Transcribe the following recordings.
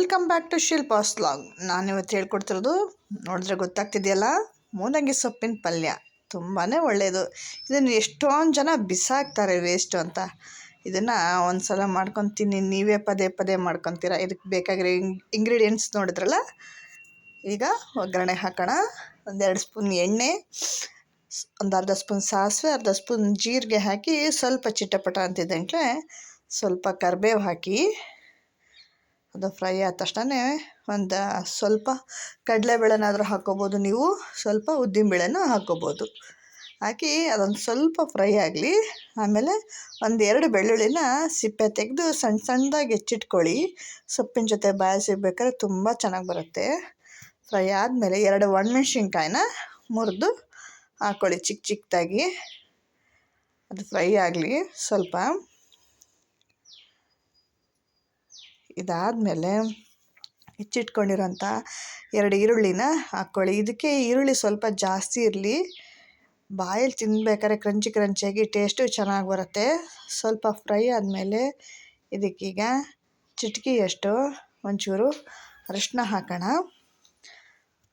Welcome back to Shilpa's vlog. ನಾನು ಇವತ್ತು ಹೇಳ್ಕೊಡ್ತಿರೋದು ನೋಡಿದ್ರೆ ಗೊತ್ತಾಗ್ತಿದೆಯಲ್ಲ, ಮೂಲಂಗಿ ಸೊಪ್ಪಿನ ಪಲ್ಯ. ತುಂಬಾ ಒಳ್ಳೆಯದು. ಇದನ್ನು ಎಷ್ಟೊಂದು ಜನ ಬಿಸಾಕ್ತಾರೆ ವೇಸ್ಟು ಅಂತ. ಇದನ್ನು ಒಂದು ಸಲ ಮಾಡ್ಕೊತೀನಿ, ನೀವೇ ಪದೇ ಪದೇ ಮಾಡ್ಕೊತೀರ. ಇದಕ್ಕೆ ಬೇಕಾಗಿರೋ ಇಂಗ್ರೀಡಿಯೆಂಟ್ಸ್ ನೋಡಿದ್ರಲ್ಲ. ಈಗ ಒಗ್ಗರಣೆ ಹಾಕೋಣ. 1-2 ಸ್ಪೂನ್ ಎಣ್ಣೆ, ಒಂದು ಅರ್ಧ ಸ್ಪೂನ್ ಸಾಸಿವೆ, ಅರ್ಧ ಸ್ಪೂನ್ ಜೀರಿಗೆ ಹಾಕಿ ಸ್ವಲ್ಪ ಚಿಟಪಟ ಅಂತಿದ್ದಂಗೆ ಸ್ವಲ್ಪ ಕರಿಬೇವು ಹಾಕಿ ಅದು ಫ್ರೈ ಆದ ತಕ್ಷಣ ಒಂದು ಸ್ವಲ್ಪ ಕಡಲೆಬೇಳೆನಾದರೂ ಹಾಕ್ಕೋಬೋದು, ನೀವು ಸ್ವಲ್ಪ ಉದ್ದಿನಬೇಳೆನೂ ಹಾಕ್ಕೋಬೋದು. ಹಾಕಿ ಅದೊಂದು ಸ್ವಲ್ಪ ಫ್ರೈ ಆಗಲಿ. ಆಮೇಲೆ 1-2 ಬೆಳ್ಳುಳ್ಳಿನ ಸಿಪ್ಪೆ ತೆಗೆದು ಸಣ್ಣ ಸಣ್ಣದಾಗಿ ಹೆಚ್ಚಿಟ್ಕೊಳ್ಳಿ. ಸೊಪ್ಪಿನ ಜೊತೆ ಬಾಯಿಸಿಬೇಕಾದ್ರೆ ತುಂಬ ಚೆನ್ನಾಗಿ ಬರುತ್ತೆ. ಫ್ರೈ ಆದಮೇಲೆ 2 ಒಣಮೆಣ್ಸಿನ್ಕಾಯಿನ ಮುರಿದು ಹಾಕ್ಕೊಳ್ಳಿ ಚಿಕ್ಕ ಚಿಕ್ಕದಾಗಿ. ಅದು ಫ್ರೈ ಆಗಲಿ ಸ್ವಲ್ಪ. ಇದಾದಮೇಲೆ ಹೆಚ್ಚಿಟ್ಕೊಂಡಿರೋಂಥ 2 ಈರುಳ್ಳಿನ ಹಾಕ್ಕೊಳ್ಳಿ. ಇದಕ್ಕೆ ಈರುಳ್ಳಿ ಸ್ವಲ್ಪ ಜಾಸ್ತಿ ಇರಲಿ, ಬಾಯಲ್ಲಿ ತಿನ್ನಬೇಕಾದ್ರೆ ಕ್ರಂಚಿಯಾಗಿ ಟೇಸ್ಟು ಚೆನ್ನಾಗಿ ಬರುತ್ತೆ. ಸ್ವಲ್ಪ ಫ್ರೈ ಆದಮೇಲೆ ಇದಕ್ಕೀಗ ಚಿಟಿಕೆಯಷ್ಟು ಒಂಚೂರು ಅರಿಶಿನ ಹಾಕೋಣ.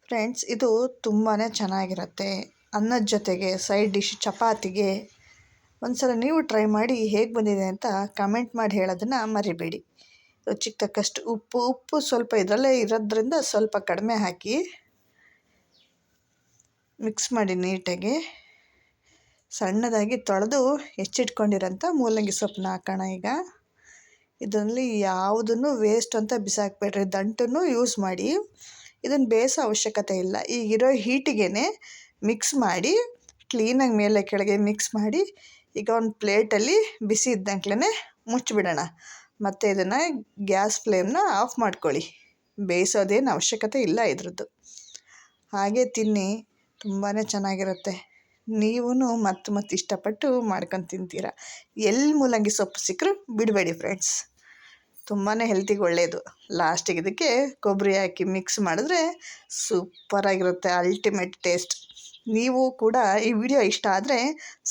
ಫ್ರೆಂಡ್ಸ್, ಇದು ತುಂಬಾ ಚೆನ್ನಾಗಿರುತ್ತೆ ಅನ್ನದ ಜೊತೆಗೆ, ಸೈಡ್ ಡಿಶ್ ಚಪಾತಿಗೆ. ಒಂದು ಸಲ ನೀವು ಟ್ರೈ ಮಾಡಿ ಹೇಗೆ ಬಂದಿದೆ ಅಂತ ಕಮೆಂಟ್ ಮಾಡಿ ಹೇಳೋದನ್ನು ಮರಿಬೇಡಿ. ರುಚಿಗೆ ತಕ್ಕಷ್ಟು ಉಪ್ಪು ಸ್ವಲ್ಪ ಇದರಲ್ಲೇ ಇರೋದ್ರಿಂದ ಸ್ವಲ್ಪ ಕಡಿಮೆ ಹಾಕಿ ಮಿಕ್ಸ್ ಮಾಡಿ ನೀಟಾಗಿ. ಸಣ್ಣದಾಗಿ ತೊಳೆದು ಹೆಚ್ಚಿಟ್ಕೊಂಡಿರೋಂಥ ಮೂಲಂಗಿ ಸೊಪ್ಪನ್ನ ಹಾಕೋಣ. ಈಗ ಇದರಲ್ಲಿ ಯಾವುದನ್ನು ವೇಸ್ಟ್ ಅಂತ ಬಿಸಾಕಬೇಡ್ರಿ, ದಂಟನ್ನು ಯೂಸ್ ಮಾಡಿ. ಇದನ್ನು ಬೇಯಿಸೋ ಅವಶ್ಯಕತೆ ಇಲ್ಲ. ಈಗಿರೋ ಹೀಟಿಗೆ ಮಿಕ್ಸ್ ಮಾಡಿ ಕ್ಲೀನಾಗಿ ಮೇಲೆ ಕೆಳಗೆ ಮಿಕ್ಸ್ ಮಾಡಿ ಈಗ ಒಂದು ಪ್ಲೇಟಲ್ಲಿ ಬಿಸಿ ಇದ್ದಂಕ್ಲೇ ಮುಚ್ಚಿಬಿಡೋಣ. ಮತ್ತು ಇದನ್ನು ಗ್ಯಾಸ್ ಫ್ಲೇಮ್ನ ಆಫ್ ಮಾಡ್ಕೊಳ್ಳಿ. ಬೇಯಿಸೋದೇನು ಅವಶ್ಯಕತೆ ಇಲ್ಲ ಇದ್ರದ್ದು. ಹಾಗೆ ತಿನ್ನಿ, ತುಂಬಾ ಚೆನ್ನಾಗಿರುತ್ತೆ. ನೀವೂ ಮತ್ತೆ ಇಷ್ಟಪಟ್ಟು ಮಾಡ್ಕೊಂಡು ತಿಂತೀರ. ಎಲ್ಲಿ ಮೂಲಂಗಿ ಸೊಪ್ಪು ಸಿಕ್ಕರೂ ಬಿಡಬೇಡಿ ಫ್ರೆಂಡ್ಸ್, ತುಂಬಾ ಹೆಲ್ತಿಗೆ ಒಳ್ಳೆಯದು. ಲಾಸ್ಟಿಗೆ ಇದಕ್ಕೆ ಕೊಬ್ಬರಿ ಹಾಕಿ ಮಿಕ್ಸ್ ಮಾಡಿದ್ರೆ ಸೂಪರಾಗಿರುತ್ತೆ, ಅಲ್ಟಿಮೇಟ್ ಟೇಸ್ಟ್. ನೀವು ಕೂಡ ಈ ವಿಡಿಯೋ ಇಷ್ಟ ಆದರೆ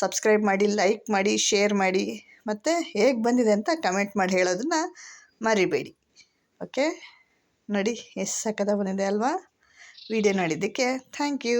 ಸಬ್ಸ್ಕ್ರೈಬ್ ಮಾಡಿ, ಲೈಕ್ ಮಾಡಿ, ಶೇರ್ ಮಾಡಿ, ಮತ್ತು ಹೇಗೆ ಬಂದಿದೆ ಅಂತ ಕಮೆಂಟ್ ಮಾಡಿ ಹೇಳೋದನ್ನು ಮರಿಬೇಡಿ. ಓಕೆ, ನೋಡಿ ಎಷ್ಟು ಸಕ್ಕತ್ತಾಗಿ ಬಂದಿದೆ ಅಲ್ವಾ? ವಿಡಿಯೋ ನೋಡಿದ್ದಕ್ಕೆ ಥ್ಯಾಂಕ್ ಯು.